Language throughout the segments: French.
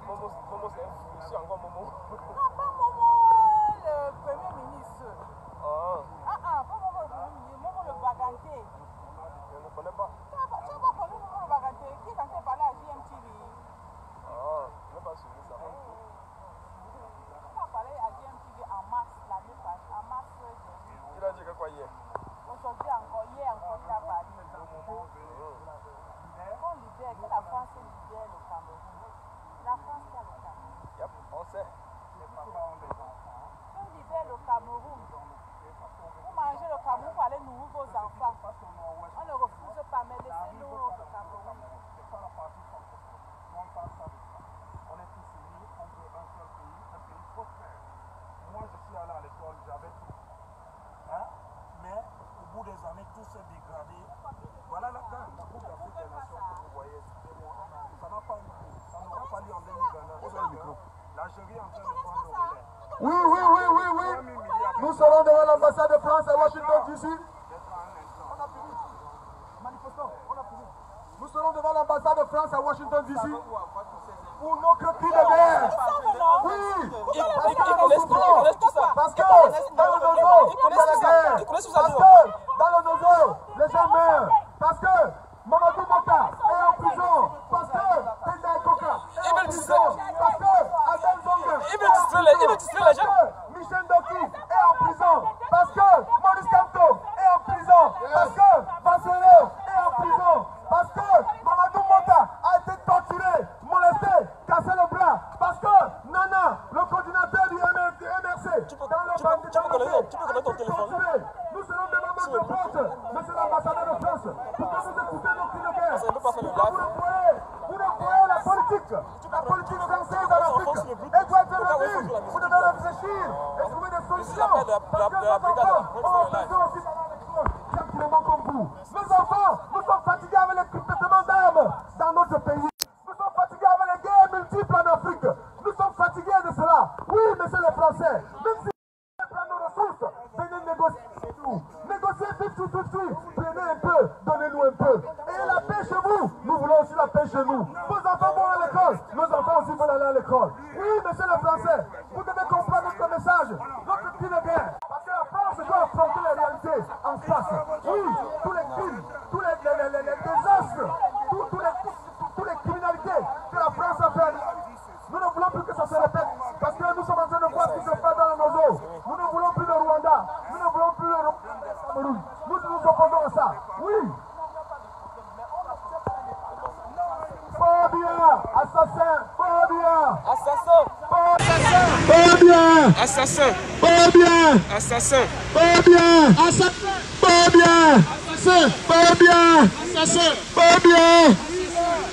Momo, c'est ici encore Momo. Non, pas Momo, le Premier ministre. Pas Momo le Premier ministre, Momo le Baganté. Je ne connais pas. Tu n'as pas connu Momo le Baganté qui est censé parler à GMTV. Je n'ai pas suivi ça. On a parlé à GMTV en mars, l'année passée, en mars dernier. Il a dit que quoi hier? Aujourd'hui encore, hier encore, il a parlé. Qu'on libère, que la France libère le Cameroun. La France qui a le Cameroun. Yep, on sait. Qu'on libère le Cameroun. Vous mangez le Cameroun pour aller nourrir vos enfants. On ne refuse pas, mais laissez-nous le Cameroun. On est tous unis contre un seul pays prospère. Moi, je suis allé à l'école, j'avais tout. Mais au bout des années, tout s'est dégradé. Voilà la CAN, la Coupe d'Afrique des Nations que vous voyez. Ça n'a pas eu lieu. Ça n'aura pas lieu en 2021. L'Algérie est en train de prendre le relais. Oui. Nous serons devant l'ambassade de France à Washington DC. Nous serons devant l'ambassade de France à Washington DC. Pour nos cris de guerre. Oui. Parce que dans le nozo, il y a la guerre. Parce que dans le nozo, les gens meurent. Parce que Mamadou Mota est en prison. Parce que Tenda Koka est en prison. Parce que Adam Zonga est en prison. Michel Doki est en prison. Parce que Maurice Kamto est en prison. Parce que Bassero est en prison. Parce que Mamadou Mota a été torturé, molesté, cassé le bras. Parce que Nana, le coordinateur du MRC, dans le bandit a été torturé. Nous serons devant notre porte, monsieur l'ambassadeur de France, pour que vous écoutez nos cris de guerre. Vous ne croyez la politique française en Afrique. Elle doit être revue. Vous devez réfléchir et trouver des solutions. Parce que nos enfants ont besoin aussi exactement comme vous. Nos enfants, nous sommes fatigués avec les traitements d'armes dans notre pays. Nous sommes fatigués avec les guerres multiples en Afrique. Nous sommes fatigués de cela. Oui, monsieur les Français, même si vous prenez nos ressources, venez négocier avec nous. Négocier 50-50. Prenez un peu, donnez-nous un peu. Et la paix chez vous, nous voulons aussi la paix chez nous. Vos enfants vont à l'école, nos enfants aussi vont aller à l'école. Oui, monsieur les Français, vous devez comprendre notre message, notre cri de guerre. Parce que la France doit affronter les réalités en face. Oui, tous les crimes, tous les désastres, toutes les criminalités que la France a fait. Nous ne voulons plus que ça se répète. Parce que nous sommes en train de voir ce qui se passe dans la Nozo. Nous ne voulons plus le Rwanda. Nous ne voulons plus le Cameroun. Nous nous opposons à ça. Oui. Fabien, assassin, Fabien. Assassin. Fabien. Assassin. Fabien. Assassin. Fabien. Assassin. Fabien. Assassin. Fabien. Assassin. Fabien.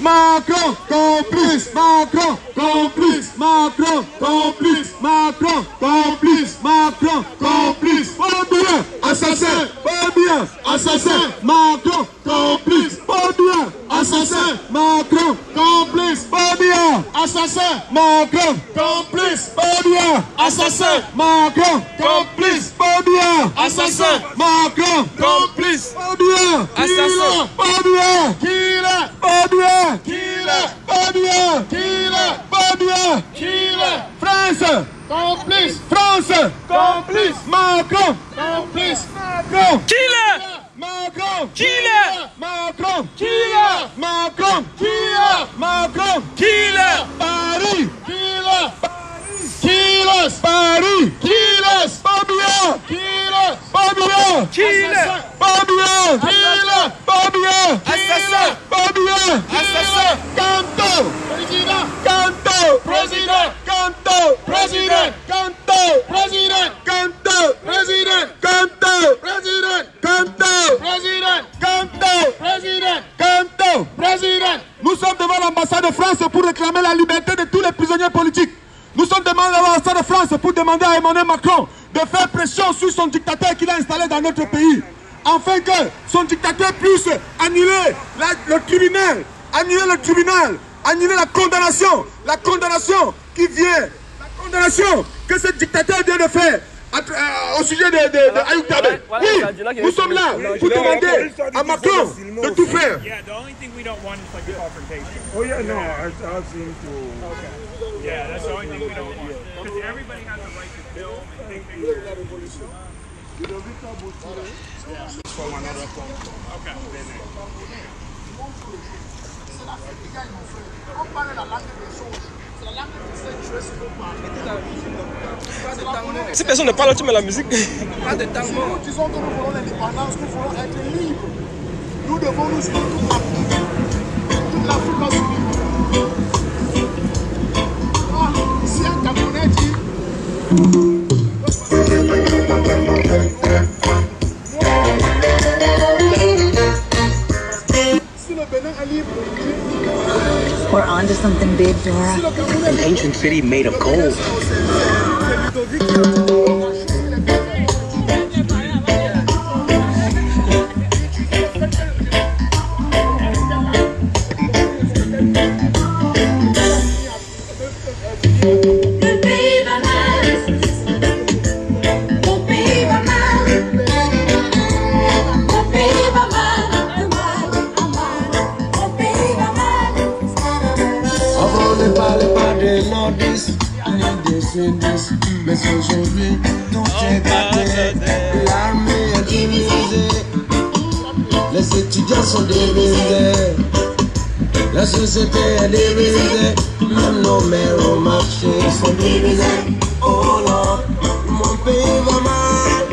Macron, complice, Macron, complice, Macron, complice, Macron, complice, Macron, complice, Fabien, assassin, Fabien, assassin, Macron, complice, Fabien, assassin, Macron, complice, Fabien, assassin, Macron, complice, Fabien, assassin, Macron, complice, Fabien, assassin, Macron, complice, Fabien, assassin, Fabien, killer, Fabien, killer, Fabien, killer, Fabien, killer, France, complice, France, complice, Macron, complice, Macron, killer, Macron, killer, Macron, killer, Macron, killer, Macron, killer, Paris, killer, killers, Paris, killers, Fabien, killers, Fabien, killer, Fabien, killer, Fabien, assassin, Fabien, assassin, Kanto, président, Kanto, président, Kanto, président, Kanto, président, Kanto, président, Kanto, président, Kanto, président, Kanto, président, Kanto, président. Nous sommes devant l'ambassade de France pour réclamer la liberté de tous les prisonniers politiques. Nous sommes devant l'ambassade de France pour demander à Emmanuel Macron de faire pression sur son dictateur qu'il a installé dans notre pays, afin que son dictateur puisse annuler le tribunal, annuler la condamnation qui vient, la condamnation que ce dictateur vient de faire au sujet de Ayoub Tabé. Oui, nous sommes là pour demander à Macron de tout faire. Yeah, the only thing we don't want is like a confrontation. Oh yeah, no, I seem to. Okay. Yeah, that's the only thing we don't want. Because everybody has the right to film and think things. From another phone. Okay. On parle la langue des choses. C'est la langue de cette chose qu'on parle. Si personne ne parle, tu mets la musique. Pas de temps. Si nous disons que nous voulons l'indépendance, nous voulons être libres. Nous devons nous unir toute l'Afrique. Toute l'Afrique va s'unir. Si un Camerounais dit si le Bénin est libre, We're onto something big, Dora. An ancient city made of gold. Mais aujourd'hui, tout est gâté. L'armée est divisée. Les étudiants sont divisés. La société est divisée. Même nos mères au marché sont divisées. Oh non, mon pays va mal.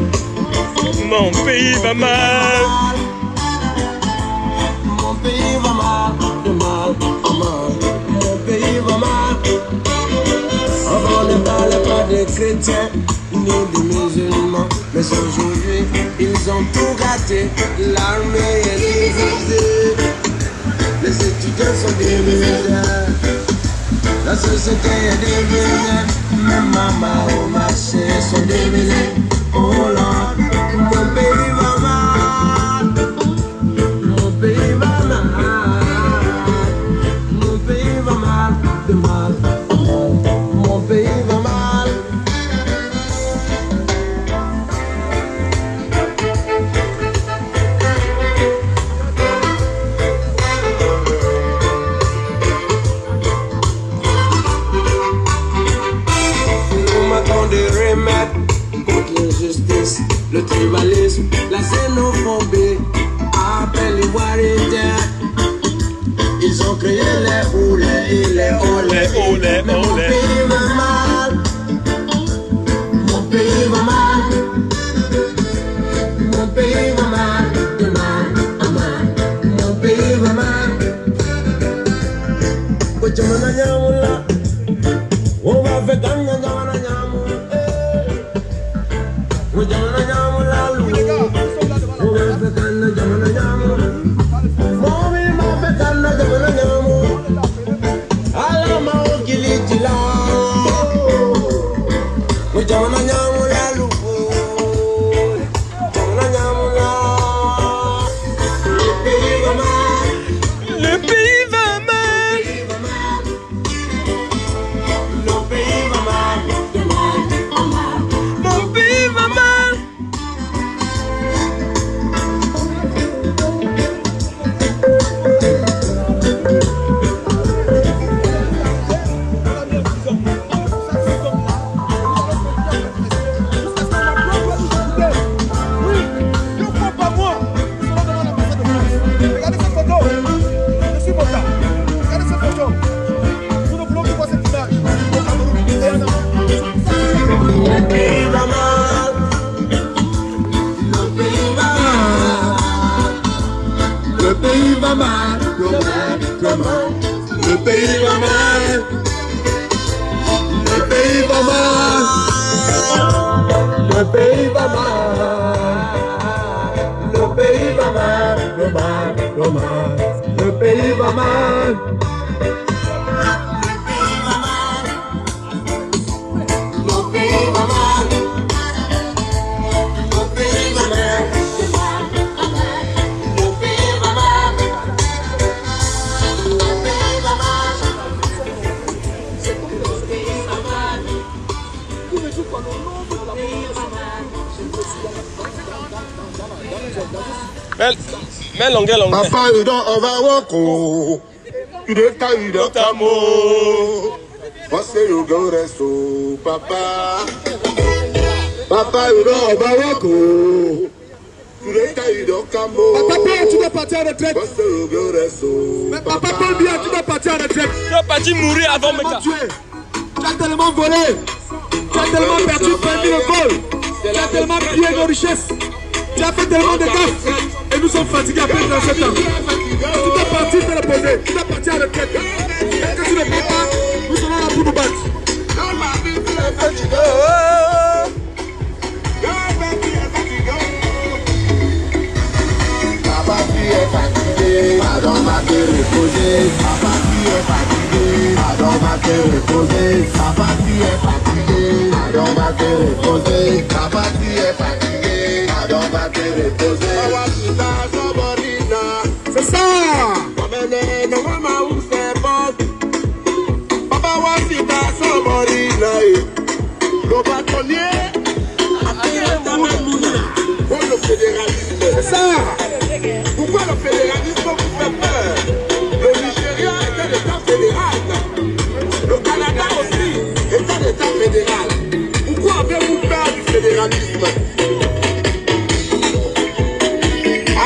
Mon pays va mal. Mon pays va mal. De mal, de mal. Mon pays va mal. Avant ne parlait pas des chrétiens ni des musulmans, mais aujourd'hui ils ont tout gâté. L'armée est divisée, les étudiants sont divisés, la société est divisée, même maman au marché sont divisés. Oh là, mon pays va mal, mon pays va mal, mon pays va mal, de mal. Mon pays va mal. On m'attend des remèdes contre l'injustice, le tribalisme, la xénophobie. Appelle les Warriors. Ils ont créé les oulés et les olés. Mais mon pays va mal. Mon pays va mal. Mon pays va mal. De mal à mal. Mon pays va mal. Kochamana nyamula. On va faire gagner nyamana nyamula. Kochamana nyamula. On va faire gagner nyamana nyamula. Le pays va mal. Le pays va mal. Le pays va mal. Le pays va mal. Le mal, le mal. Le pays va mal. Le pays va mal. Le pays va mal. Au nom de la Mais longueur. Papa, on va wako. Il est taillé dans ta mot. Parce que le gars reste au papa. Papa, on va wako. Il est taillé dans ta mot. Papa, tu dois partir à la retraite. Parce que le gars reste au papa. Papa, parle bien, tu dois partir à la retraite. Tu dois partir mourir avant mes gars. Tu as tellement volé. Tu as tellement perdu 20 000 vols. Tu as tellement pillé nos richesses. Tu as fait tellement de gaffes. Et nous sommes fatigués après dans ce temps. Tu dois partir te reposer. Tu dois partir à la retraite. Et que tu ne peux pas, nous serons là pour nous battre. Papa, tu es fatigué. Pardon, ma te reposer. Papa, tu es fatigué. Pardon, ma te reposer. Papa, tu es fatigué. Pardon, ma te reposer. Papa, tu es fatigué. Pardon, ma te reposer. C'est ça. Papa, wasita somebody night. Le bâtonnier pour le fédéralisme. C'est ça. Pourquoi le fédéralisme vous fait peur? Le Nigeria était l'État fédéral. Le Canada aussi était l'État fédéral. Pourquoi avez-vous peur du fédéralisme?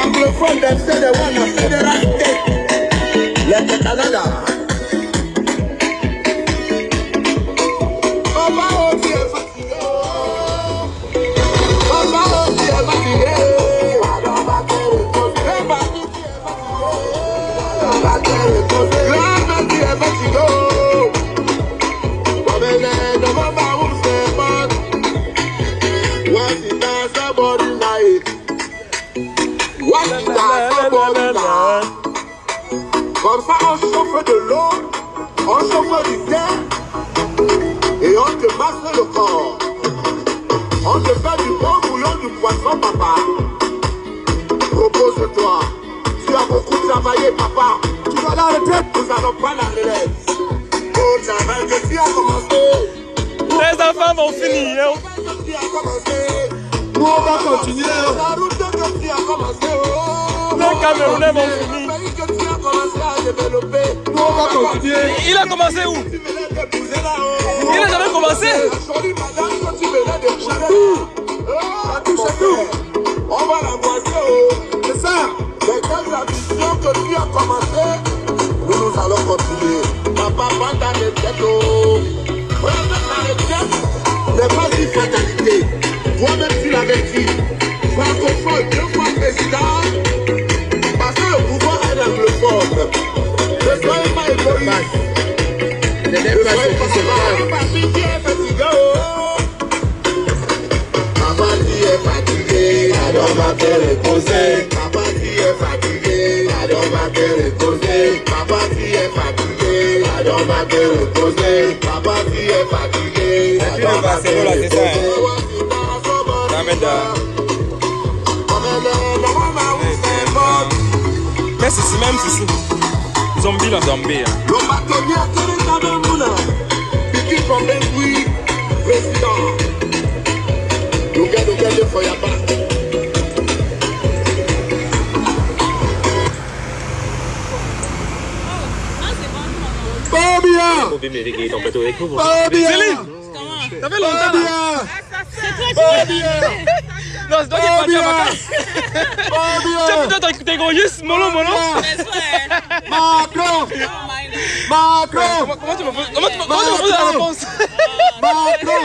Anglophone, they say they want a federal state like the Canada. Papa, tu es fatigué. Papa, tu es fatigué. Comme ça, on chauffe de l'eau, on chauffe du thé et on te masse le corps. On te fait du bon bouillon du poisson, papa. Repose-toi. Tu as beaucoup travaillé, papa. Tu vas à la retraite. Nous n'allons pas la relève. Au travail que tu as commencé. Les enfants vont finir. Tu as commencé. Nous, on va continuer. La route que tu as commencé. Les Camerounais vont finir. Que tu as commencé à développer. Nous, on va continuer. Il a commencé où? Il n'a jamais commencé. On va l'embrasser. C'est ça. Les grandes ambitions que tu as commencé, nous allons continuer. Papa, pas ta retraite. La retraite n'est pas une fatalité. Toi-même, tu l'avais dit. Francophone, 2 fois président. Parce que le pouvoir est anglophone. Ne soyez pas égoïste. Ne soyez pas fatigué. Papa, tu es fatigué. Alors, va te reposer. Papa, tu es fatigué. Alors, va te reposer. Papa, tu es fatigué. Alors, va te reposer. Papa, tu es fatigué. Alors, va te reposer. Mais c'est si même si zombie la zombie. Le bâtonnier est dans le moulin. Piqué comme un bruit. Président. Nous gardons le feu à bas. Pas bien. Pas bien. Céline, ça fait longtemps là. Pas bien. Non, c'est toi qui es parti en vacances. Tu as peut-être t'égoïstes, mollo. Macron. Macron. Comment tu me poses la réponse? Macron.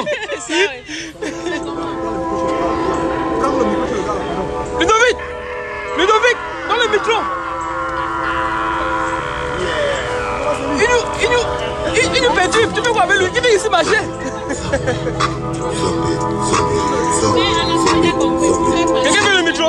Ludovic, dans le métro. Il nous perturbe. Tu fais quoi avec lui? Il vient ici marcher. Quelqu'un veut le métro?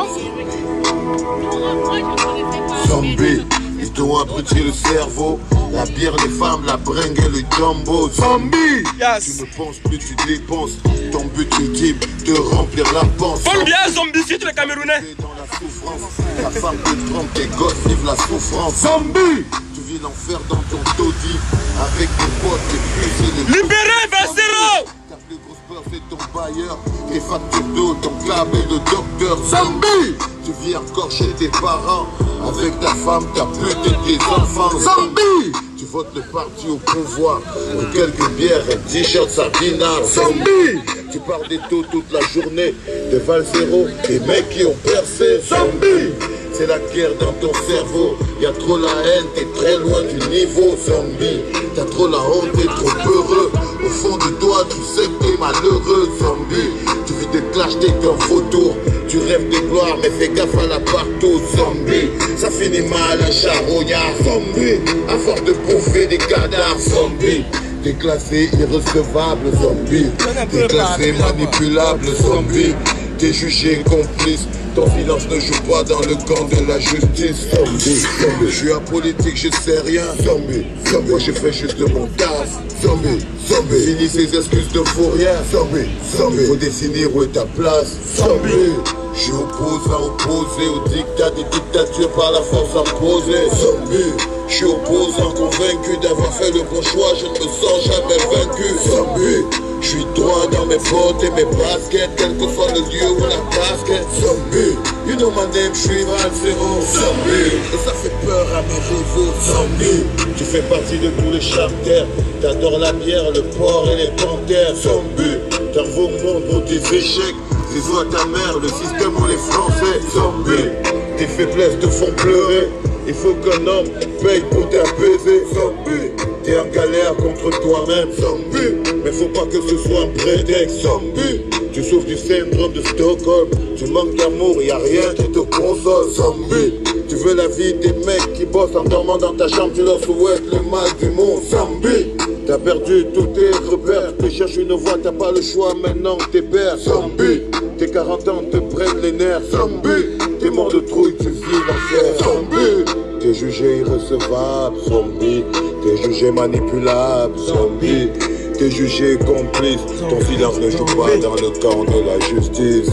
Zombie, ils t'ont abruti le cerveau. La bière, les femmes, la bringue et le jumbo. Zombie, yes. Tu ne penses plus, tu dépenses. Ton but ultime, de remplir la panse. Parle bien, zombie, si tu es Camerounais. Dans la souffrance, ta femme te trompe, tes gosses vivent la souffrance. Zombie, tu vis l'enfer dans ton taudis. Avec tes potes, tes plus et les... Libérez Bastero. Ta plus grosse peur, c'est ton bailleur. Tes factures d'eau, ton câble et le docteur. Zombie, tu vis encore chez tes parents. Avec ta femme, ta pute et tes enfants. Zombie! Tu votes le parti au pouvoir. Pour quelques bières, un t-shirt, sardinard. Zombie! Tu parles des taux toute la journée. De Val-Zéro, des mecs qui ont percé. Zombie! C'est la guerre dans ton cerveau. Y'a trop la haine, t'es très loin du niveau. Zombie, t'as trop la honte, t'es trop heureux. Au fond de toi, tu sais que t'es malheureux. Zombie, tu vis des clashs, t'es qu'un vautour. Tu rêves de gloire, mais fais gaffe à la partout. Zombie, ça finit mal, un charognard. Zombie, à force de bouffer des cadavres. Zombie, t'es classé irrecevable. Zombie, t'es classé manipulable. Zombie, t'es jugé complice. Ton silence ne joue pas dans le camp de la justice. Zombie, zombie. Je suis apolitique, je sais rien. Zombie, zombie. Moi je fais juste mon taf. Zombie, zombie. Finis ces excuses de faux rien. Zombie, zombie. Faut définir où est ta place. Zombie. Je suis opposé au dictat des dictatures par la force imposée. Zombie. Je suis opposant convaincu d'avoir fait le bon choix. Je ne me sens jamais vaincu. Zombie. Je suis droit dans mes bottes et mes baskets, quel que soit le lieu ou la casquette. Zombie, you know my name, je suis Val-Zéro. Zombie, et ça fait peur à mes rivaux. Zombie, tu fais partie de tous les charters. T'adores la bière, le porc et les panthères. Zombie, t'en vaux au monde pour tes échecs. C'est soit ta mère, le système ou les Français. Zombie, tes faiblesses te font pleurer. Il faut qu'un homme paye pour t'apaiser. Zombie, t'es en galère contre toi-même. Zombie, mais faut pas que ce soit un prétexte. Zombie, tu souffres du syndrome de Stockholm. Tu manques d'amour, y a rien qui te console. Zombie, tu veux la vie des mecs qui bossent en dormant dans ta chambre. Tu leur souhaites le mal du monde. Zombie, t'as perdu tous tes repères. Tu cherches une voie, t'as pas le choix maintenant, t'es père. Zombie, tes 40 ans te prennent les nerfs. Zombie, t'es mort de trouille, tu vis l'enfer. Zombie, t'es jugé irrecevable. Zombie, t'es jugé manipulable. Zombie, t'es jugé complice. Ton silence ne joue pas dans le camp de la justice.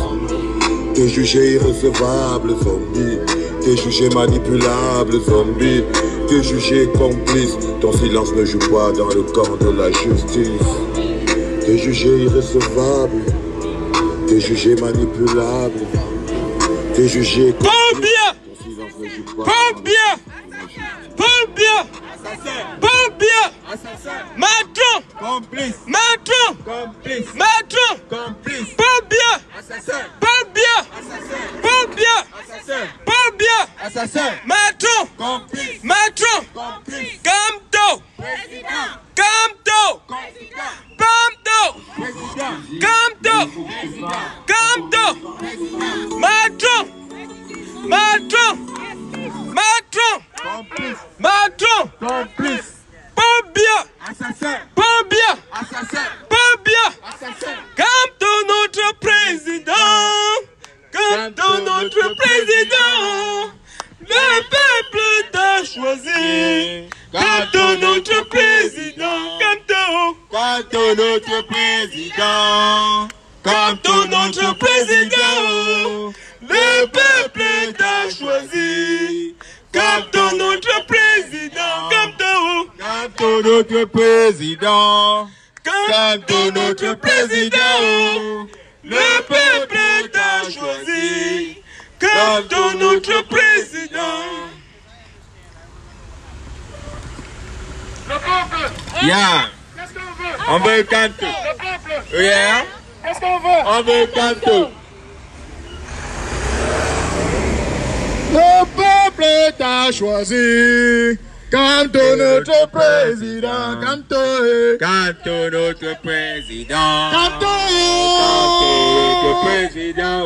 T'es jugé irrecevable. Zombie, t'es jugé manipulable. Zombie, t'es jugé complice. Ton silence ne joue pas dans le camp de la justice. T'es jugé irrecevable. T'es jugé manipulable. T'es jugé complice. Ton silence ne joue pas. Matron! Complice! Matron! Complice! Matron! Complice! Pobia! Assassin! Pobia! Assassin! Pobia! Assassin! Pobia! Assassin! Matron! Complice! Matron! Complice! Camto! Président! Camto! Président! Camto! Président! Camto! Président! Camto! Président! Matron! Matron! Matron! Complice! Matron! Complice! Pobia! Assassin! Pobia! Assassin! Pobia! Assassin! Camto notre président! Camto notre président! Le peuple t'a choisi! Camto notre président! Camto! Camto notre président! Camto notre président! Le peuple t'a choisi! Camto notre président! Camto! Camto notre président! Camto notre président! Le peuple t'a choisi! Camto notre président! Le peuple! Yeah! Qu'est-ce qu'on veut? On veut Camto! Le peuple! Yeah! Qu'est-ce qu'on veut? On veut Camto! Le peuple t'a choisi, Camto notre président, Camto, Camto notre président, Camto notre président,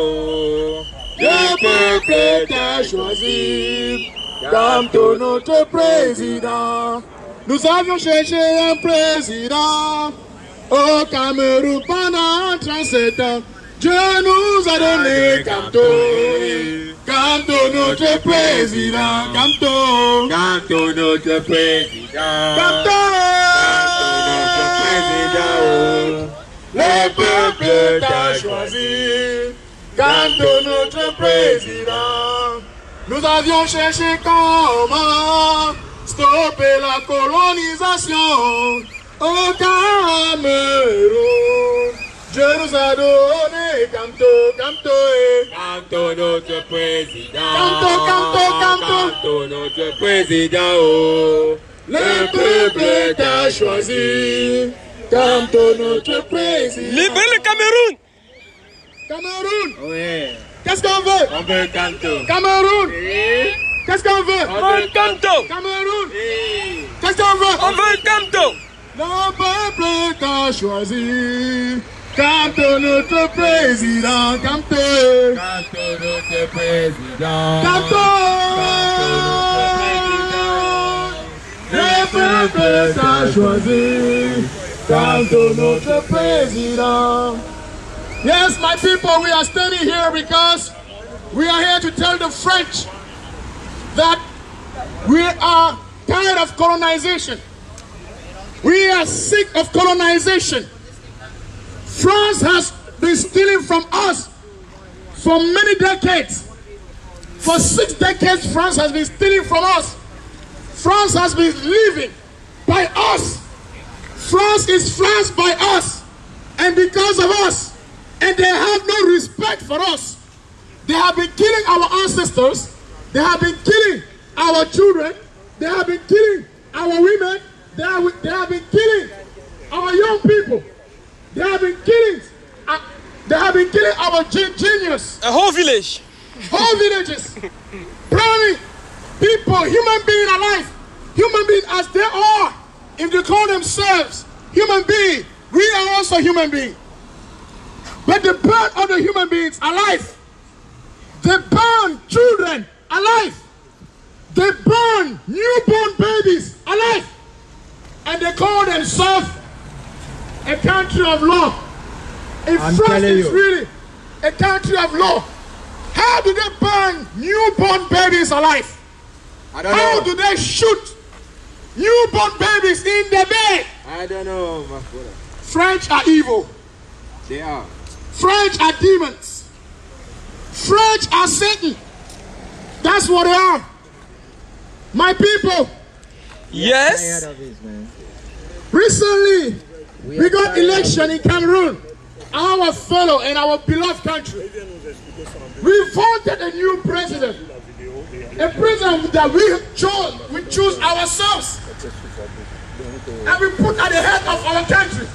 le peuple t'a choisi, Camto notre président. Nous avions cherché un président au Cameroun pendant 37 ans. Dieu nous a donné Camto. Camto notre président, Camto, Camto notre président, Camto notre président, le peuple t'a choisi, Camto notre président. Nous avions cherché comment stopper la colonisation au Cameroun. Dieu nous a donné Camto, Camto, Camto notre président. Camto, Camto, Camto. Camto notre président. Oh. Le peuple t'a choisi. Camto notre président. Libère le Cameroun. Cameroun. Oui. Qu'est-ce qu'on veut? On veut Camto. Cameroun. Oui. Qu'est-ce qu'on veut? On veut Camto. Cameroun. Oui. Qu'est-ce qu'on veut? On veut Camto. Le peuple t'a choisi. Camto notre président. Camto. Camto notre président. Camto. Le peuple t'a choisi. Camto notre président. Yes, my people, we are standing here because we are here to tell the French that we are tired of colonization. We are sick of colonization. France has been stealing from us for many decades. For 6 decades, France has been stealing from us. France has been living by us. France is flanked by us and because of us. And they have no respect for us. They have been killing our ancestors. They have been killing our children. They have been killing our women. They have been killing our young people. They have been killing our genius. A whole village. Whole villages. Browning people, human beings alive. Human beings as they are. If they call themselves human beings, we are also human beings. But they burn other human beings alive. They burn children alive. They burn newborn babies alive. And they call themselves a country of law. If France is really a country of law, how do they burn newborn babies alive? How do they shoot newborn babies in the bed? I don't know, my brother. French are evil. They are. French are demons. French are Satan. That's what they are. My people. Yes. Recently, we got election in Cameroon. Our fellow and our beloved country. We voted a new president. A president that we choose ourselves. And we put at the head of our country.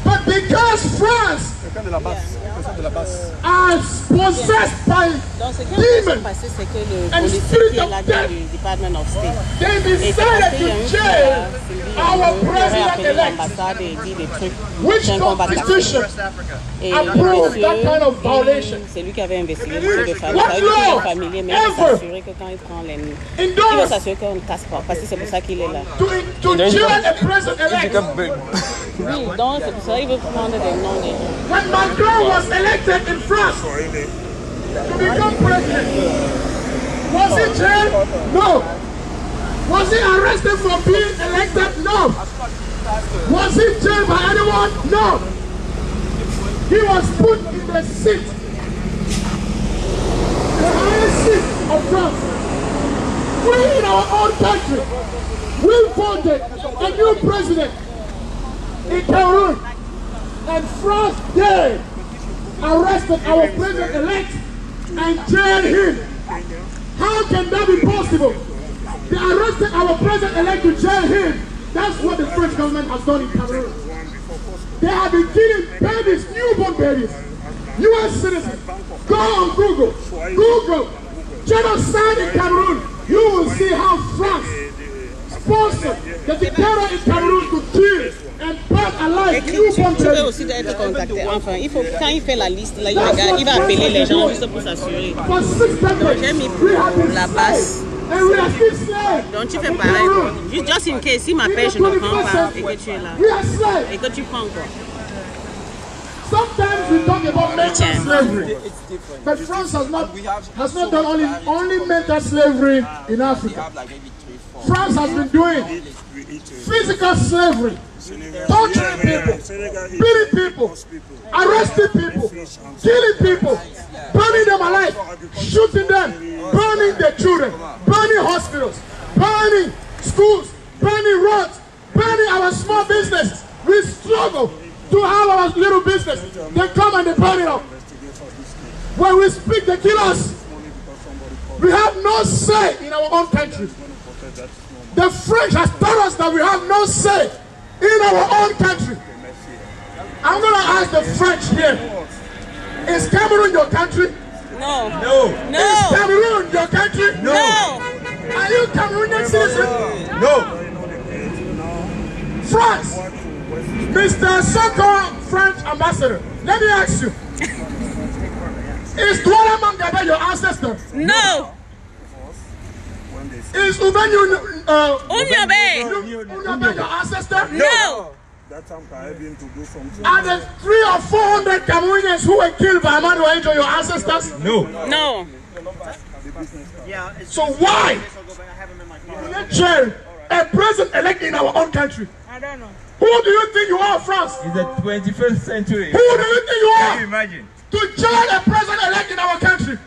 But because France are possessed by demons and spirit of death, they decided to jail our president-elect. Which constitution approves that kind of violation? What law ever endorsed to jail a president-elect? When Macron was elected in France to become president, was he jailed? No. Was he arrested for being elected? No. Was he jailed by anyone? No. He was put in the seat, the highest seat of France. We in our own country, we voted a new president in Cameroon. And France there arrested our president-elect and jailed him. How can that be possible? They arrested our president-elect to jail him. That's what the French government has done in Cameroon. They have been killing babies, newborn babies, U.S. citizens. Go on Google. Google genocide in Cameroon. You will see how France sponsored the terror in Cameroon to kill and burn alive newborn babies. Tu peux aussi être contacté. Enfin, il faut, quand il fait la liste, là, il regarde, il va appeler les gens juste pour s'assurer. Donc j'ai mis pour la base. Donc tu fais pareil. Just in case, s'il m'appelle, je ne prends pas et que tu es là. Et que tu prends quoi? Sometimes we talk about mental slavery, but France has not done only mental slavery in Africa. France has been doing physical slavery, torturing people, beating people, arresting people, killing people, burning them alive, shooting them, burning their children, burning hospitals, burning schools, burning roads, burning our small businesses. We struggle to have our little business. They come and they burn it up. When we speak, they kill us. We have no say in our own country. The French has told us that we have no say in our own country. I'm going to ask the French here. Is Cameroon your country? No. No. No. Is Cameroon your country? No. Are you Cameroonian citizen? No. France. Mr. so-called French ambassador. Let me ask you. Is Douala Mangaba your ancestor? No. Is Ubenyu Unyabe your ancestor? No. Are the 300 or 400 Cameroonians who were killed by Amadu Aidjo your ancestors? No. No. So why will you jail a president-elect in our own country? I don't know. Who do you think you are, France? It's the 21st century. Who do you think you Can are? you imagine? To jail a president-elect in our country.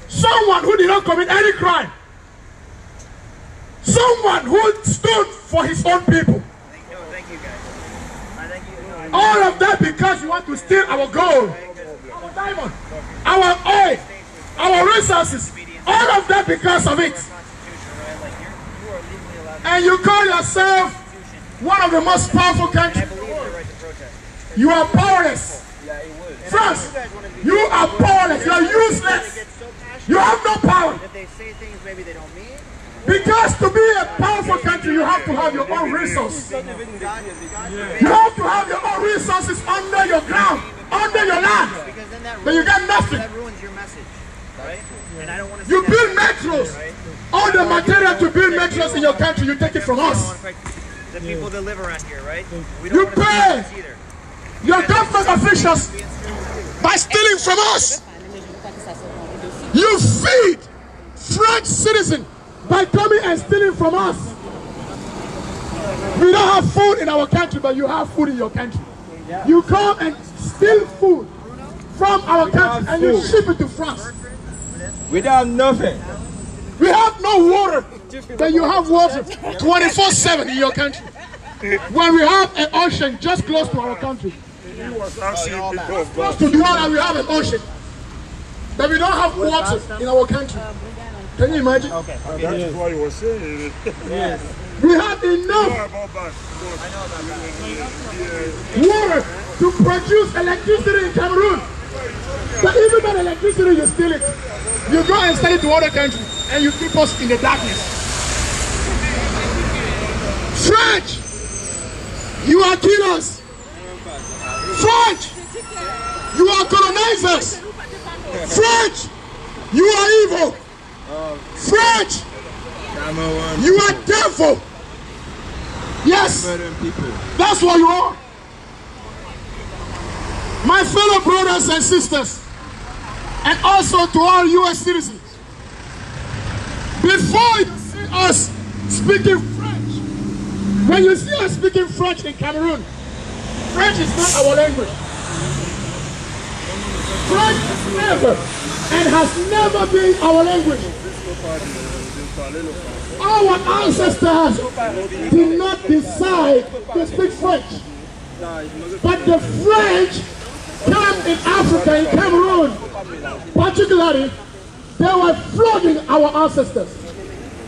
Someone who did not commit any crime. Someone who stood for his own people. Thank you guys. Thank you. All of that because you want to steal our gold, our diamond, our oil, our resources. All of that because of it. And you call yourself one of the most powerful countries. You are powerless. France, you are powerless. You are useless. You have no power. Because to be a powerful country, you have to have your own resources. You have to have your own resources under your ground, under your land. But you got nothing. You build metros. All the material to build metros in your country, you take it from us. The people that live around here, right? You pay your government officials by stealing from us. You feed French citizens by coming and stealing from us. We don't have food in our country, but you have food in your country. You come and steal food from our country and you ship it to France. We don't have nothing. We have no water, but you have water 24/7 in your country. When we have an ocean just close to our country. Close to Douala, we have an ocean. But we don't have water in our country. Can you imagine? That is what you were saying. Yes. We have enough water to produce electricity in Cameroon. But even that electricity, you steal it. You go and sell it to other countries and you keep us in the darkness. French, you are killers. French, you are colonizers. French, you are evil. French, you are devil. Yes, that's what you are. My fellow brothers and sisters, and also to all US citizens, before you see us speaking French, when you see us speaking French in Cameroon, French is not our language. French is never and has never been our language. Our ancestors did not decide to speak French, but the French came in Africa, in Cameroon, particularly, they were flogging our ancestors.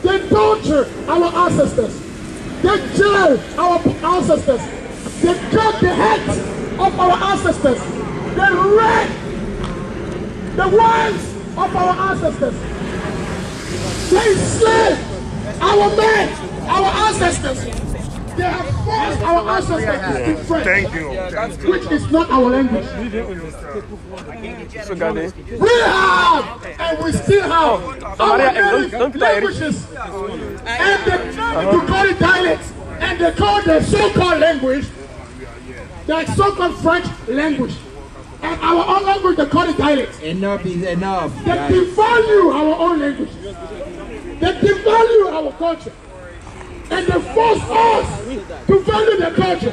They tortured our ancestors. They jailed our ancestors. They cut the heads of our ancestors. They raped the wives of our ancestors. They enslaved our men, our ancestors. They have forced our ancestors to speak French. Thank you. Which is not our language. We have, and we still have, our languages. And they call it dialects. And they call the so-called language, the so-called French language. And our own language, they call it dialects. Enough is enough. They devalue our own language. They devalue our culture. And they force us to value their culture.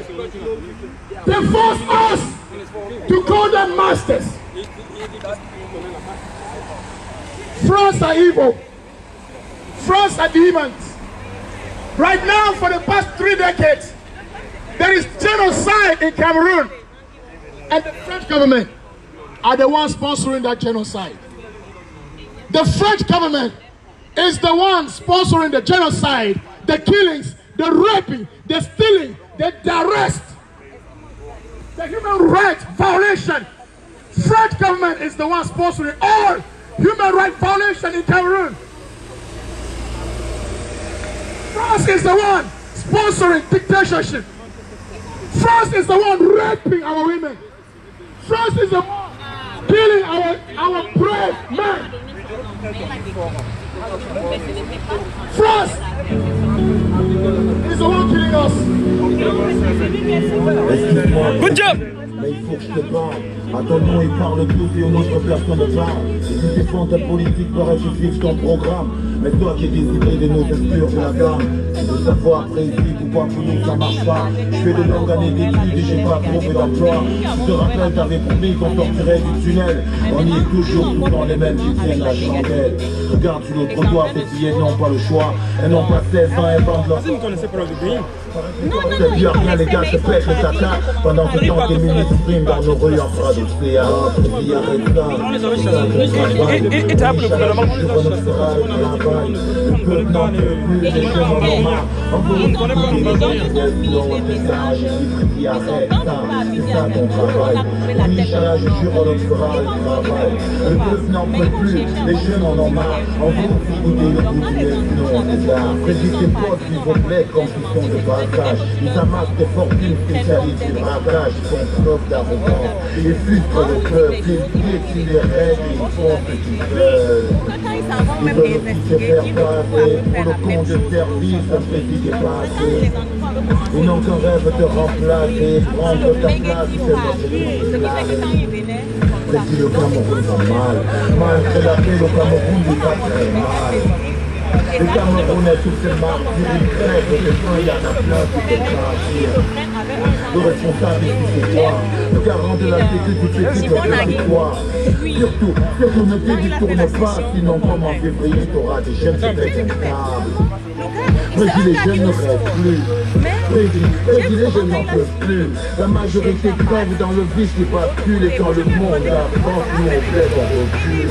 They force us to call them masters. France are evil. France are demons. Right now, for the past 3 decades, There is genocide in Cameroon. And the French government are the ones sponsoring that genocide. The French government is the one sponsoring the genocide, the killings, the raping, the stealing, the arrest, the human rights violation. French government is the one sponsoring all human rights violation in Cameroon. France is the one sponsoring dictatorship. France is the one raping our women. France is the one killing our brave men. France is the one killing us. Good job. Mais il faut que je te parle. À ton nom, ils parlent tous et une autre personne parle. Et tu défends ta politique, paraît que tu fixes ton programme. Mais toi qui es décidé de nos exclure de la gamme, tu veux savoir précis pourquoi pour nous ça marche pas. Je fais de longues années d'études et j'ai pas trouvé d'emploi. Tu te rappelles, t'avais promis qu'on sortirait du tunnel. On y est toujours, tout dans les mêmes qui tiennent la chandelle. Regarde sur le trottoir, ces billets n'ont pas le choix. Elles n'ont pas 16 ans et vendent leur... C'est bien, rien les gars se pètent le caca. Pendant que tant que les ministres priment dans nos rues en bras d'océan. Il arrête ça. Et t'as appelé le gouvernement. Le peuple n'en peut plus, les jeunes en ont marre. On veut retrouver les non, c'est ça, j'ai dit qui arrête ça. C'est ça ton travail. Oui, Inch'Allah, je jure, on le fera le travail. Le peuple n'en peut plus, les jeunes en ont marre. On veut écouter le bout du nez, non, c'est ça. Prédit tes potes, s'il vous plaît, confession de braquage. Ils amassent des fortunes spécialistes du braquage. Ils font preuve d'arrogance. Ils filtrent le peuple, ils piétinent les règles, ils font ce qu'ils veulent. Ils veulent aussi se faire passer pour le compte de service, un petit dépassé. Ils n'ont qu'un rêve de remplacer, prendre ta place, c'est votre place. Mais si le Cameroun va mal, malgré la paix, le Cameroun n'est pas très mal. Les Camerounais, tous ces martyrs, ils crèvent, et quand il y en a plein qui peuvent partir. Le responsable ici, c'est toi. Le garant de la sécurité, c'est toi. Surtout, ne te détourne pas, sinon comme en février, tu auras des jeunes irréconciliables. Président, les jeunes ne rêvent plus. Président, les jeunes n'en peuvent plus. La majorité crève dans le vice qui bascule et quand le monde avance, nous on fait en recul.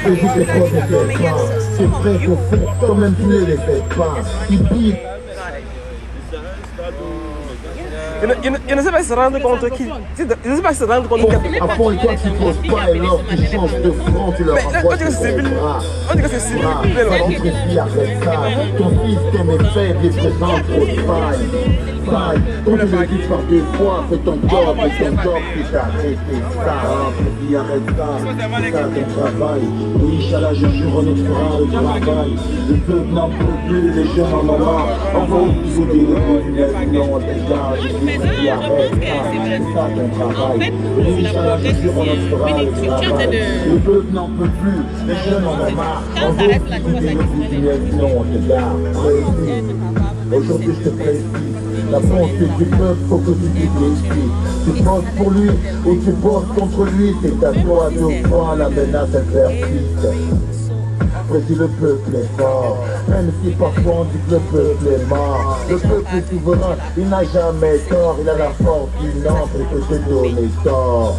Président, les preuves ne fait pas. C'est vrai qu'au fond, quand même tu ne les fais pas. Ils disent. Je ne sais pas se rendre compte qui. Je ne sais pas se rendre compte. À fond, et toi tu poses pas et alors tu changes de front, tu leur envoies ton bras. On dit que c'est civil. Ton fils arrête ça. Ton système est faible et présente trop de failles. Quand tu le dis par deux fois, c'est ton job qui t'a arrêté ça. Petit arrête ça, c'est ça ton travail. Oui, Inch'Allah, je jure, on nous fera le travail. Le peuple n'en peut plus, les jeunes en ont marre. On va aussi souder le bout du nez, sinon on dégage. Petit arrête ça, c'est ça ton travail. Oui, Inch'Allah, je jure, on nous fera le travail. Le peuple n'en peut plus, les jeunes en ont marre. On va aussi souder le bout du nez, sinon on dégage. Aujourd'hui, je te précise. La pensée du peuple, faut que tu t'expliques. Tu bosses pour lui ou tu bosses contre lui, c'est à toi de voir la menace persiste. Mais si le peuple est fort, même si parfois on dit que le peuple est mort, le peuple est souverain, il n'a jamais tort, il a la force d'une ombre et peut te donner tort.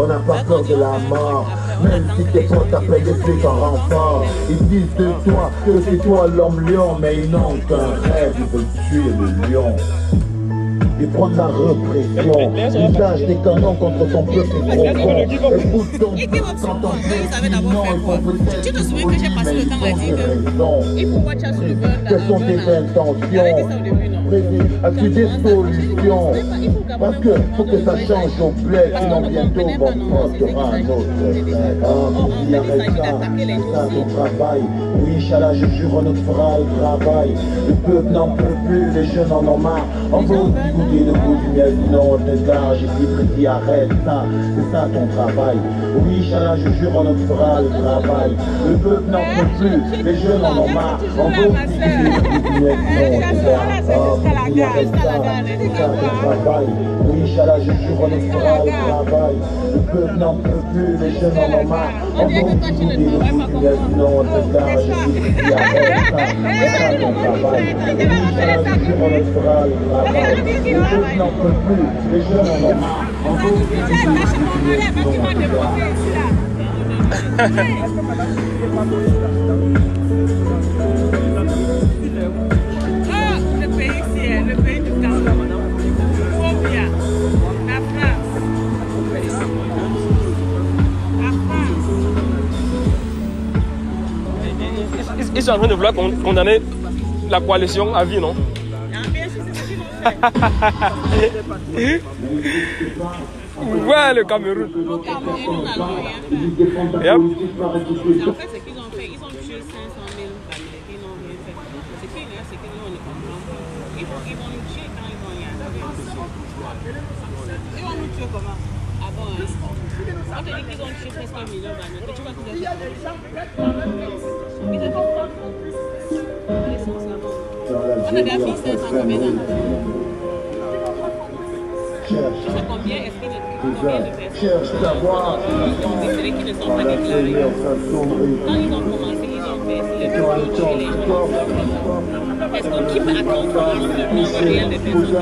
On n'a pas peur de la mort, même si tes potes t'appellent des flics en renfort. Ils disent de toi que c'est toi l'homme lion, mais ils n'ont qu'un rêve, ils veulent tuer le lion. Ils prennent la répression, l'usage des canons contre ton peuple est trop bon. Écoute ton peuple quand ton peuple dit non, ils font peut-être Tu te souviens que j'ai passé le temps à dire il faut watch out sur le gun. Quelles sont tes intentions? As-tu des solutions? Parce que faut que ça change au bled, sinon bientôt mon poste sera un autre. Il arrête ça, c'est ça ton travail. Oui, Inch'Allah, je jure, on nous fera le travail. Le peuple n'en peut plus, les jeunes en ont marre. On va aussi goûter le bout du miel, sinon on te gare. J'ai dit, Président, arrête ça, c'est ça ton travail. Oui, Inch'Allah, je jure, on nous fera le travail. Le peuple n'en peut plus, les jeunes en ont marre. On va aussi goûter le bout du miel, sinon on te gare. Président, arrête ça, c'est ça ton travail. Oui, Inch'Allah, je jure, on nous fera le travail. Le peuple n'en peut plus, les jeunes en ont marre. On va aussi goûter le bout du miel, sinon on te gare. Le pays ici, le pays du Cameroun. Faut bien. La France. Ils sont en train de vouloir condamner la coalition à vie, non? Ouais, le Cameroun. Au Cameroun, on n'a rien. Yep. En fait, ce qu'ils ont fait, ils ont tué 500 000 familles. Ils n'ont rien fait. Ce qui est là, c'est que nous, on ne comprend pas. Ils vont nous tuer quand ils vont y arriver. Ils vont nous tuer comment? Ah bon, hein? On te dit qu'ils ont tué presque 1 million d'années. Tu vois qu'ils ont fait ils ont fait quoi? On a gagné 500 combien d'années? Tu sais combien est-ce qu'il y a combien de personnes qui ont déclaré qui ne sont pas déclarées? Quand ils ont commencé, ils ont fait les gens. Est-ce qu'on peut attendre le nombre réel de personnes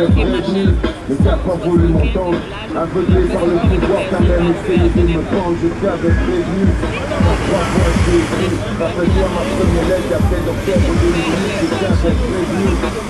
qui étaient décédées? Ne t'as pas voulu m'entendre, aveuglé par le pouvoir, t'as même essayé de me prendre, je t'avais prévenu. 3 fois j'ai écrit, rappelle-toi ma première lettre, après d'octobre 2008, je t'avais prévenu.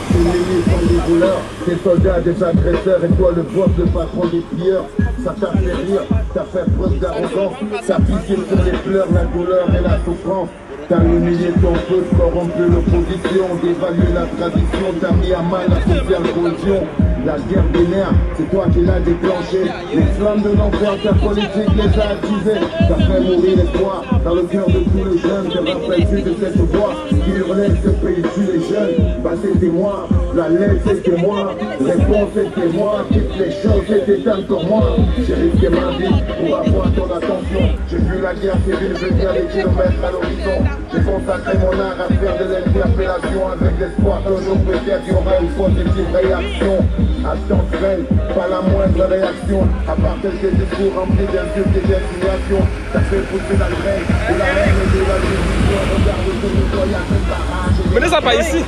Tes ennemis sont des voleurs, tes soldats des agresseurs, et toi le boss, le patron des pilleurs. Ça t'a fait rire, t'as fait preuve d'arrogance, t'as pitié sur les pleurs, la douleur et la souffrance. T'as humilié ton peuple, corrompu l'opposition, dévalué la tradition, t'as mis à mal la sociale cohésion. La guerre des nerfs, c'est toi qui l'as déclenché. Les flammes de l'enfer, ta politique les a attisées. T'as fait mourir l'espoir dans le cœur de tous les jeunes. Te rappelles-tu de cette voix qui hurlait ce pays tue les jeunes? Bah c'était moi, la lettre c'était moi, réponse c'était moi, toutes les choses c'était encore moi. J'ai risqué ma vie pour avoir ton attention. J'ai vu la guerre civile venir des kilomètres à l'horizon. J'ai consacré mon art à faire de l'interpellation avec l'espoir qu'un jour peut-être il y aura une positive réaction. Attends, freine, pas la moindre réaction, à part quelques discours remplis d'insultes et d'insinuations. T'as fait pousser la graine, et la haine de la division. Regarde ce nettoyage de barrage. Venez ça pas ici.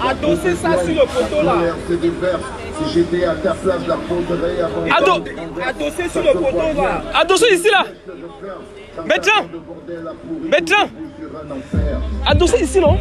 Adossez ça sur le poteau là. Si j'étais à ta place, la poserais avant. Adossez sur le poteau là. Adossez ici là. Bétran. Bétran. Adossez ici non.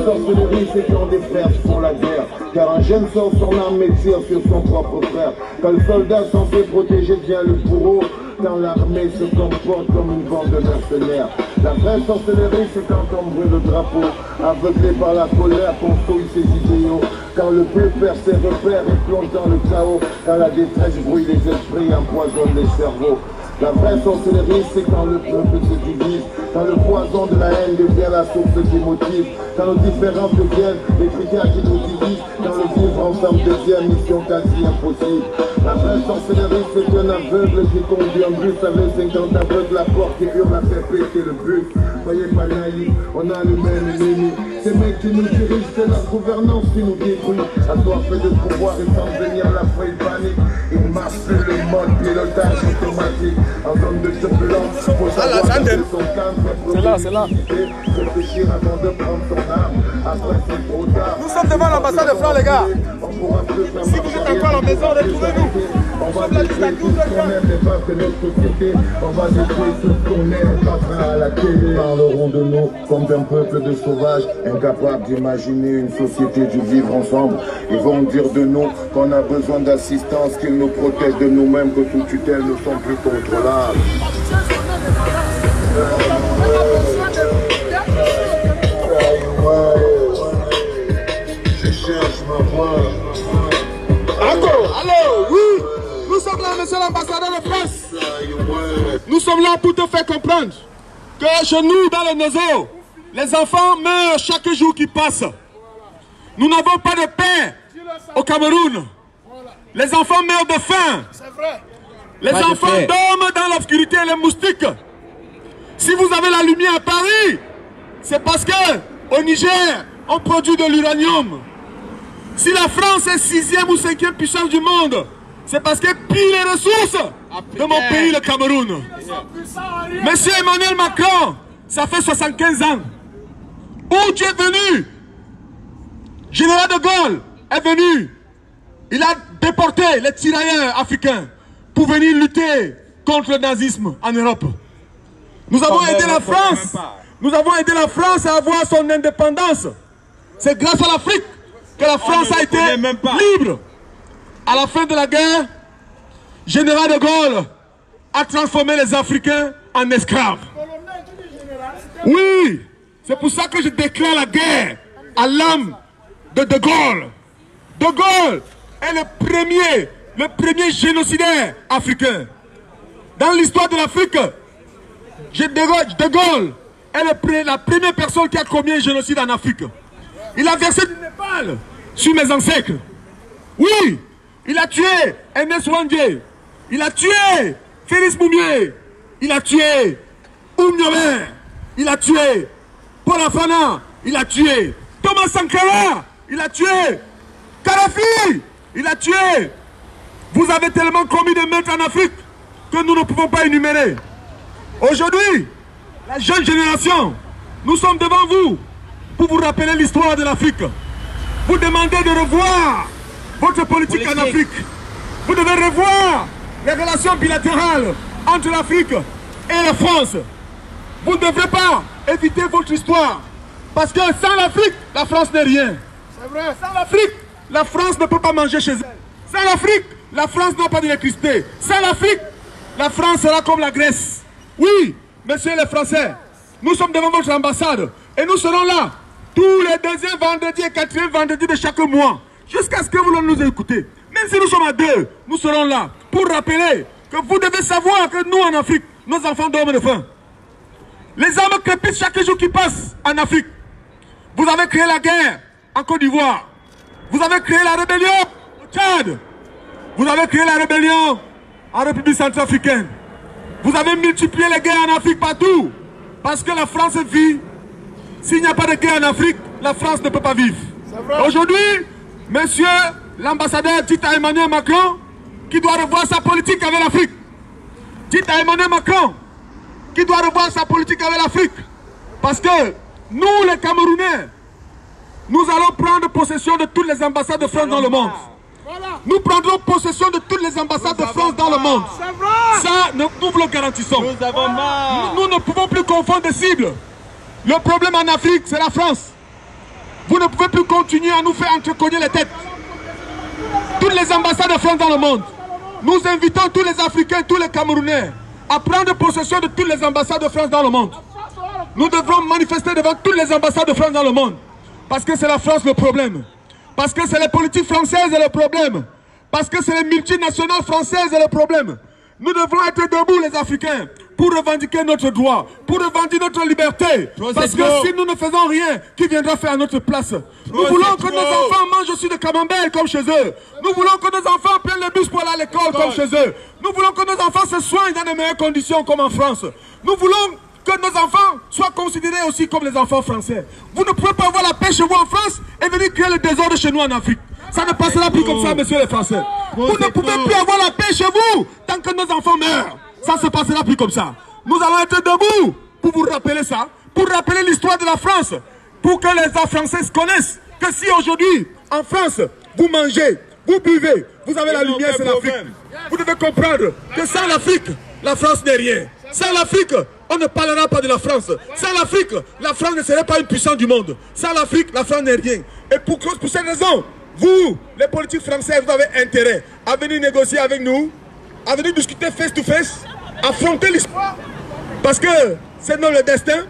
Sorcellerie, c'est quand des frères font la guerre, car un jeune sort son arme et tire sur son propre frère. Quand le soldat censé protéger devient le bourreau, quand l'armée se comporte comme une bande de mercenaires. La vraie sorcellerie, c'est quand on brûle le drapeau, aveuglé par la colère, construit ses idéaux. Quand le peuple perd ses repères et plonge dans le chaos, quand la détresse brouille les esprits, empoisonne les cerveaux. La vraie sorcellerie, c'est quand le peuple se divise, quand le poison de la haine devient la source qui motive, quand nos différences deviennent les critères qui nous divisent, quand le vivre ensemble devient mission quasi impossible. La vraie sorcellerie, c'est un aveugle qui conduit un bus avec 50 aveugles, la porte qui hurle a fait péter le bus. Soyez pas naïfs, on a le même ennemi. Ces mecs qui nous dirigent, c'est la gouvernance qui nous détruit. Assoiffés de pouvoir et sans venir la folie panique. Ils marchent plus le mode pilotage automatique. En zone de turbulence, faut savoir garder son calme. C'est là. Réfléchir avant de prendre son arme. Après c'est trop tard. Nous sommes devant l'ambassade de France les gars. Si vous êtes encore à la maison, retrouvez-nous. On va détruire tout ce qu'on aime, les bases de notre société. On va détruire tout ce qu'on aime, passera à la télé. Ils parleront de nous comme d'un peuple de sauvages, incapables d'imaginer une société du vivre ensemble. Ils vont dire de nous qu'on a besoin d'assistance, qu'ils nous protègent de nous-mêmes, que sous tutelle ne sont plus contrôlables. Je cherche ma voix. Allô, oui, nous sommes là, monsieur l'ambassadeur de France. Nous sommes là pour te faire comprendre que chez nous, dans le Nozo, les enfants meurent chaque jour qui passe. Nous n'avons pas de paix au Cameroun. Les enfants meurent de faim. C'est vrai. Les enfants dorment dans l'obscurité et les moustiques. Si vous avez la lumière à Paris, c'est parce que au Niger, on produit de l'uranium. Si la France est 6e ou 5e puissance du monde, c'est parce qu'elle pille les ressources de mon pays, le Cameroun. Monsieur Emmanuel Macron, ça fait 75 ans. Où tu es venu? Général de Gaulle est venu. Il a déporté les tirailleurs africains pour venir lutter contre le nazisme en Europe. Nous avons aidé la France. Nous avons aidé la France à avoir son indépendance. C'est grâce à l'Afrique que la France a été libre. À la fin de la guerre, Général de Gaulle a transformé les Africains en esclaves. Oui, c'est pour ça que je déclare la guerre à l'âme de De Gaulle. De Gaulle est le premier génocidaire africain. Dans l'histoire de l'Afrique, De Gaulle est la première personne qui a commis un génocide en Afrique. Il a versé du Népal sur mes ancêtres. Oui, il a tué Ernest Wandje. Il a tué Félix Moumié. Il a tué Oumniobé. Il a tué Paul Afana. Il a tué Thomas Sankara. Il a tué Kadhafi. Il a tué. Vous avez tellement commis de meurtres en Afrique que nous ne pouvons pas énumérer. Aujourd'hui, la jeune génération, nous sommes devant vous pour vous rappeler l'histoire de l'Afrique. Vous demandez de revoir votre politique en Afrique. Vous devez revoir les relations bilatérales entre l'Afrique et la France. Vous ne devrez pas éviter votre histoire. Parce que sans l'Afrique, la France n'est rien. C'est vrai. Sans l'Afrique, la France ne peut pas manger chez elle. Sans l'Afrique, la France n'a pas d'électricité. Sans l'Afrique, la France sera comme la Grèce. Oui, messieurs les Français, nous sommes devant votre ambassade et nous serons là tous les deuxièmes vendredis et quatrièmes vendredis de chaque mois jusqu'à ce que vous nous écoutez. Même si nous sommes à deux, nous serons là pour rappeler que vous devez savoir que nous en Afrique, nos enfants dorment de faim. Les armes crépitent chaque jour qui passe en Afrique. Vous avez créé la guerre en Côte d'Ivoire. Vous avez créé la rébellion au Tchad. Vous avez créé la rébellion en République centrafricaine. Vous avez multiplié les guerres en Afrique partout. Parce que la France vit. S'il n'y a pas de guerre en Afrique, la France ne peut pas vivre. Aujourd'hui, monsieur l'ambassadeur, dites à Emmanuel Macron qui doit revoir sa politique avec l'Afrique. Dites à Emmanuel Macron qui doit revoir sa politique avec l'Afrique. Parce que nous, les Camerounais, nous allons prendre possession de toutes les ambassades de France dans le monde. Nous prendrons possession de toutes les ambassades de France dans le monde. Ça, nous vous le garantissons. Nous avons marre. Nous ne pouvons plus confondre des cibles. Le problème en Afrique, c'est la France. Vous ne pouvez plus continuer à nous faire entrecogner les têtes. Toutes les ambassades de France dans le monde. Nous invitons tous les Africains, tous les Camerounais à prendre possession de toutes les ambassades de France dans le monde. Nous devrons manifester devant toutes les ambassades de France dans le monde. Parce que c'est la France le problème. Parce que c'est les politiques françaises le problème. Parce que c'est les multinationales françaises le problème. Nous devons être debout les Africains pour revendiquer notre droit, pour revendiquer notre liberté. Parce que si nous ne faisons rien, qui viendra faire à notre place? Nous voulons que nos enfants mangent aussi de camembert comme chez eux. Nous voulons que nos enfants prennent le bus pour aller à l'école comme chez eux. Nous voulons que nos enfants se soignent dans de meilleures conditions comme en France. Nous voulons que nos enfants soient considérés aussi comme les enfants français. Vous ne pouvez pas avoir la paix chez vous en France et venir créer le désordre chez nous en Afrique. Ça ne passera plus comme ça, messieurs les Français. Vous ne pouvez plus avoir la paix chez vous tant que nos enfants meurent. Ça ne se passera plus comme ça. Nous allons être debout pour vous rappeler ça, pour rappeler l'histoire de la France, pour que les Français connaissent que si aujourd'hui, en France, vous mangez, vous buvez, vous avez la lumière, c'est l'Afrique. Vous devez comprendre que sans l'Afrique, la France n'est rien. Sans l'Afrique, on ne parlera pas de la France. Sans l'Afrique, la France ne serait pas une puissance du monde. Sans l'Afrique, la France n'est rien. Et pour cette raison, vous, les politiques français, vous avez intérêt à venir négocier avec nous, à venir discuter face to face, affronter l'histoire. Parce que c'est notre destin.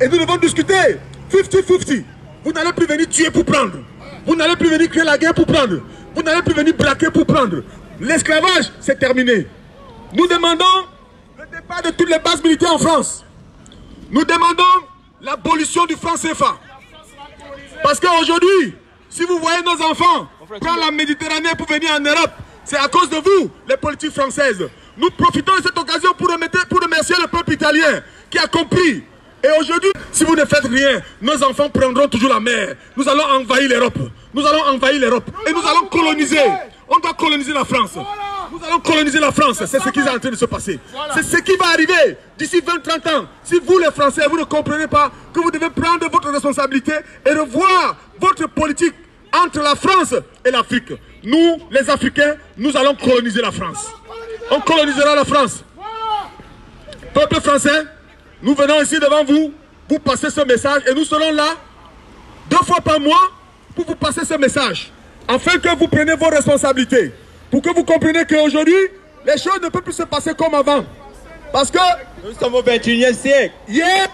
Et nous devons discuter 50-50. Vous n'allez plus venir tuer pour prendre. Vous n'allez plus venir créer la guerre pour prendre. Vous n'allez plus venir braquer pour prendre. L'esclavage, c'est terminé. Nous demandons le départ de toutes les bases militaires en France. Nous demandons l'abolition du franc CFA. Parce qu'aujourd'hui, si vous voyez nos enfants prendre la Méditerranée pour venir en Europe, C'est à cause de vous, les politiques françaises. Nous profitons de cette occasion pour remercier le peuple italien qui a compris. Et aujourd'hui, si vous ne faites rien, nos enfants prendront toujours la mer. Nous allons envahir l'Europe. Nous allons envahir l'Europe. Et nous allons coloniser. On doit coloniser la France. Nous allons coloniser la France. C'est ce qui est en train de se passer. C'est ce qui va arriver d'ici 20-30 ans. Si vous, les Français, vous ne comprenez pas que vous devez prendre votre responsabilité et revoir votre politique entre la France et l'Afrique. Nous, les Africains, nous allons coloniser la France. On colonisera la France. Peuple français, nous venons ici devant vous pour passer ce message et nous serons là 2 fois par mois pour vous passer ce message afin que vous preniez vos responsabilités, pour que vous compreniez qu'aujourd'hui, les choses ne peuvent plus se passer comme avant. Parce que nous sommes au 21e siècle. Hier,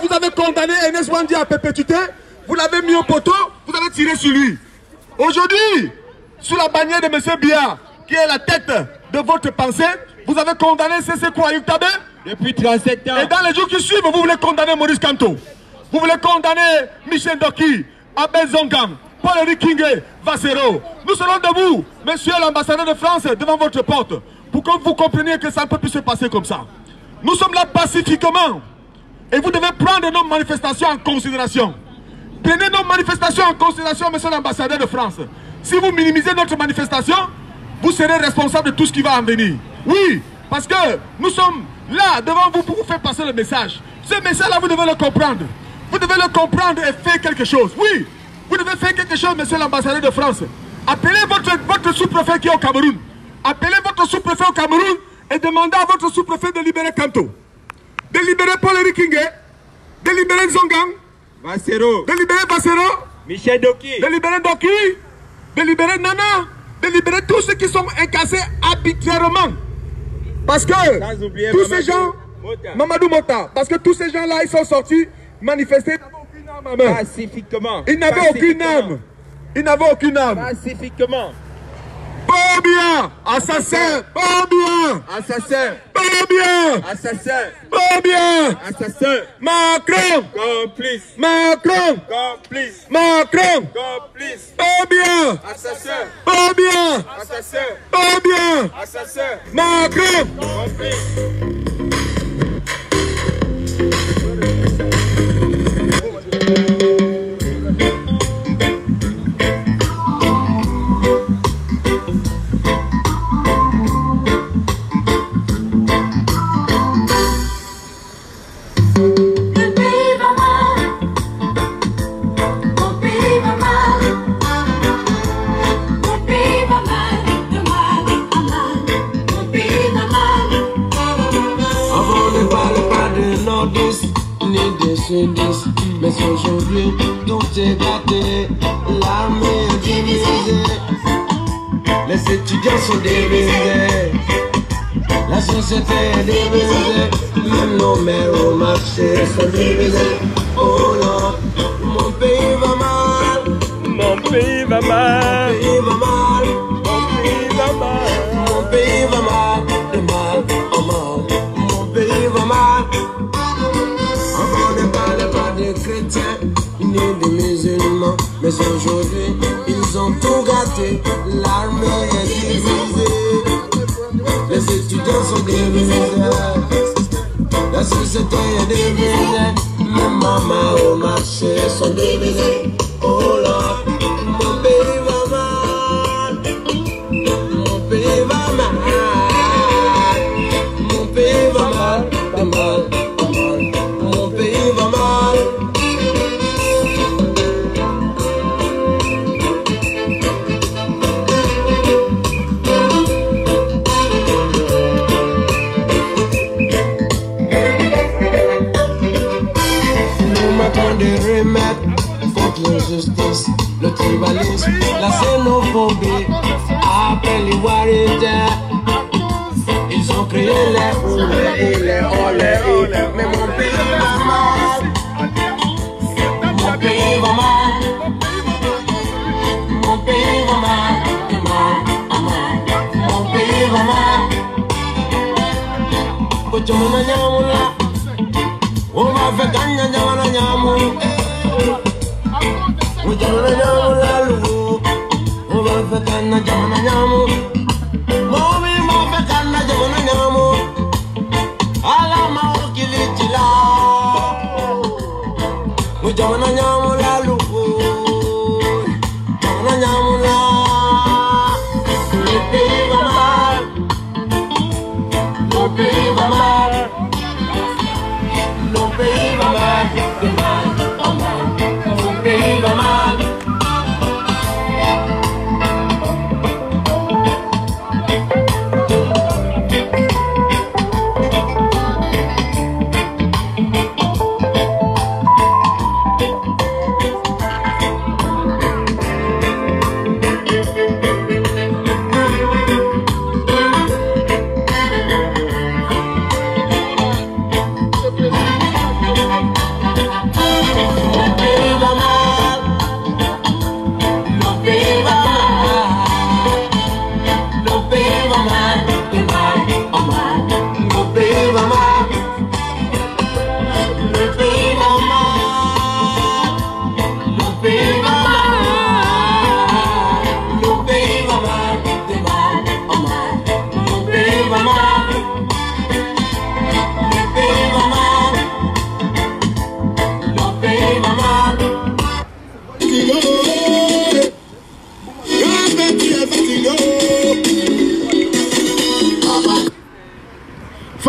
vous avez condamné Enes Wandi à perpétuité, vous l'avez mis au poteau, vous avez tiré sur lui. Aujourd'hui, sous la bannière de M. Biya, qui est la tête de votre pensée, vous avez condamné C.C. Kouaïk Tabé depuis 37 ans. Et dans les jours qui suivent, vous voulez condamner Maurice Kamto. Vous voulez condamner Michel Doki, Abel Zongang, Paul-Henri Kingé, Vassero. Nous serons debout, monsieur l'ambassadeur de France, devant votre porte, pour que vous compreniez que ça ne peut plus se passer comme ça. Nous sommes là pacifiquement. Et vous devez prendre nos manifestations en considération. Prenez nos manifestations en considération, monsieur l'ambassadeur de France. Si vous minimisez notre manifestation, vous serez responsable de tout ce qui va en venir. Oui, parce que nous sommes là devant vous pour vous faire passer le message. Ce message-là, vous devez le comprendre. Vous devez le comprendre et faire quelque chose. Oui, vous devez faire quelque chose, monsieur l'ambassadeur de France. Appelez votre sous-préfet qui est au Cameroun. Appelez votre sous-préfet au Cameroun et demandez à votre sous-préfet de libérer Kamto. De libérer Paul-Henri Kingé. De libérer Zongang. Vassero. De libérer Vassero. Michel Doki. De libérer Doki. De libérer Nana. De libérer tous ceux qui sont incassés arbitrairement. Parce que tous ces gens, Mamadou Mota, parce que tous ces gens-là, ils sont sortis manifester. Pacifiquement. Ils n'avaient aucune âme. Ils n'avaient aucune âme. Pacifiquement. Bobia, assassin. Bobia, assassin. Bobia, assassin. Bobia, assassin. Macron, complice. Macron, complice. Macron, complice. Bobia, assassin. Bobia, assassin. Bobia, assassin. Macron, complice. Mais aujourd'hui, tout est gâté, l'armée est divisée, les étudiants sont divisés, la société est divisée, même nos mères au marché sont divisées. Oh non, mon pays va mal, mon pays va mal, mon pays va mal, mon pays va mal, mon pays va mal, de mal en mal, mon pays va mal. On ne parle pas des chrétiens ni des musulmans, mais aujourd'hui ils ont tout gâté, l'armée est divisée, les étudiants sont divisés, la société est divisée, même maman au marché sont divisés. Oh là, mon pays va mal, mon pays va mal, mon pays va mal, de mal. L'injustice, le tribalisme, la xénophobie, appelle les Warriors. Ils ont créé les oulés et les olés, mais mon pays va mal. Mon pays va mal. Mon pays va mal. Mon pays va mal. Kochomana nyamula, on va faire gagner nyamula. On va faire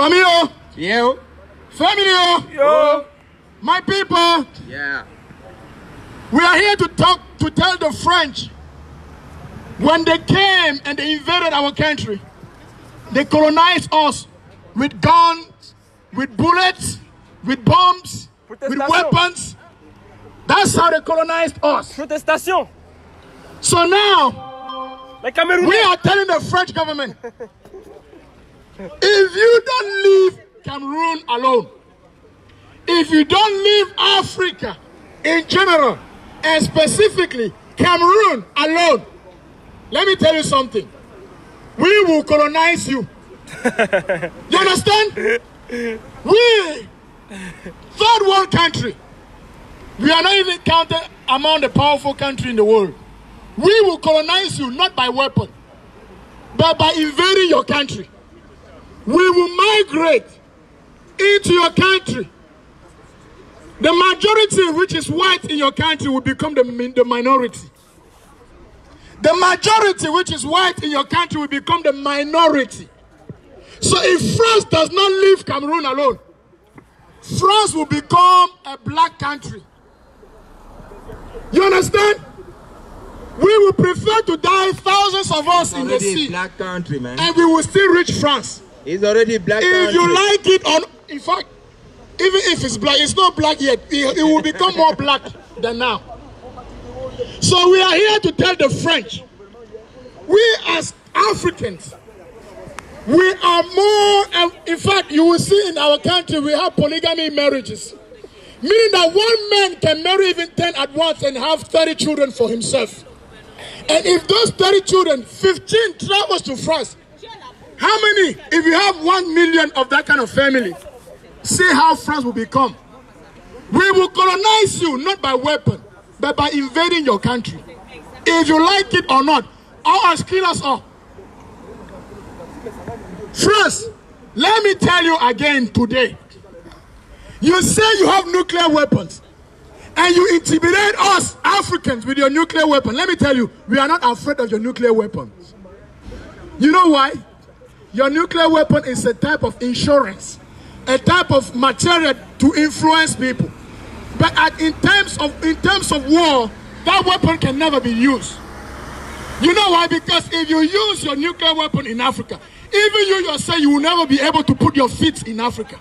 Family. Yo. Family. Yo. My people. Yeah. We are here to tell the French, when they came and they invaded our country, they colonized us with guns, with bullets, with bombs, with weapons. That's how they colonized us. Protestation. So now, we are telling the French government, if you don't leave Cameroon alone, if you don't leave Africa in general, and specifically Cameroon alone, let me tell you something. We will colonize you. You understand? We, third world country, we are not even counted among the powerful countries in the world. We will colonize you not by weapon, but by invading your country. We will migrate into your country. The majority, which is white in your country, will become the minority. The majority, which is white in your country, will become the minority. So if France does not leave Cameroon alone, France will become a black country. You understand? We will prefer to die, thousands of us in the sea, black country, man. And we will still reach France. It's already black country. If you like it or not, in fact, even if it's black, it's not black yet. It will become more black than now. So we are here to tell the French, we as Africans, we are more, in fact, you will see in our country, we have polygamy marriages. Meaning that one man can marry even 10 at once and have 30 children for himself. And if those 30 children, 15 travels to France, how many, if you have 1 million of that kind of family, see how France will become. We will colonize you, not by weapon, but by invading your country. If you like it or not, or kill us all. France, let me tell you again today. You say you have nuclear weapons, and you intimidate us, Africans, with your nuclear weapon. Let me tell you, we are not afraid of your nuclear weapons. You know why? Your nuclear weapon is a type of insurance, a type of material to influence people. But in terms of war, that weapon can never be used. You know why? Because if you use your nuclear weapon in Africa, even you yourself, you will never be able to put your feet in Africa.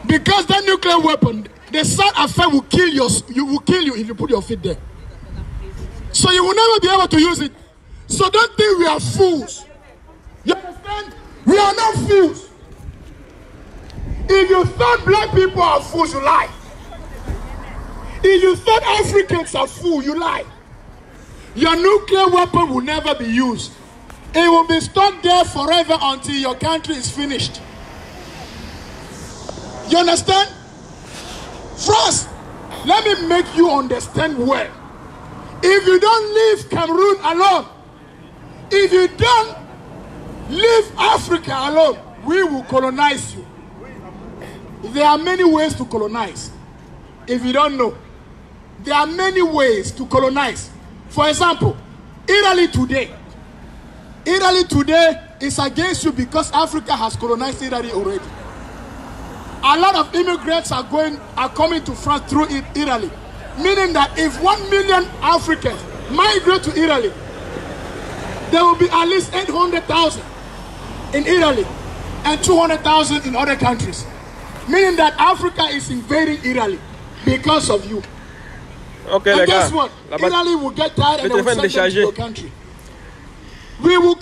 Because that nuclear weapon, the side effect will kill you if you put your feet there. So you will never be able to use it. So don't think we are fools. You understand? We are not fools. If you thought black people are fools, you lie. If you thought Africans are fools, you lie. Your nuclear weapon will never be used. It will be stuck there forever until your country is finished. You understand? France, let me make you understand well. If you don't leave Cameroon alone, if you don't leave Africa alone, we will colonize you. There are many ways to colonize. If you don't know, there are many ways to colonize. For example, Italy today is against you because Africa has colonized Italy already. A lot of immigrants are coming to France through Italy, meaning that if 1 million Africans migrate to Italy, there will be at least 800,000 in Italy and 200,000 in other countries, meaning that Africa is invading Italy because of you. Okay, and guess what? Italy will get tired and they will send them to your country. We will